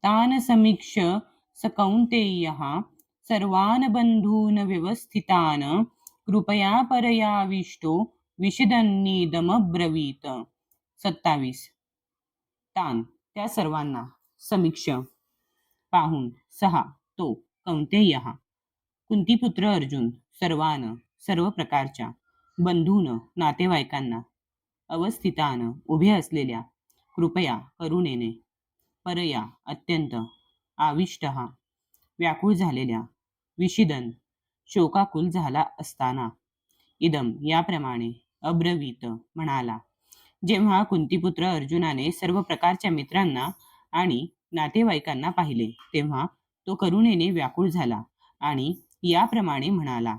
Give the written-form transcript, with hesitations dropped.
तान समीक्ष्य स कौन्तेयः सर्वान् बन्धून् व्यवस्थितान् कृपया परयाविष्टो विषदन्निदमब्रवीत. 27. तान त्या सर्वांना समीक्ष पाहून सहा तो कौन्तेयः कुंतीपुत्र अर्जुन सर्वान सर्व प्रकारच्या बंधून नातेवाईकांना अवस्थितान उभे असलेल्या कृपया करुणेने परया अत्यंत आविष्ट व्याकुळ झालेल्या विषिदन शोकाकुल झाला असताना इदम याप्रमाणे अब्रवीत म्हणाला. जेव्हा कुंतीपुत्र अर्जुनाने सर्व प्रकारच्या मित्रांना आणि नातेवाईकांना पाहिले तेव्हा तो करुणेने व्याकुळ झाला आणि याप्रमाणे म्हणाला.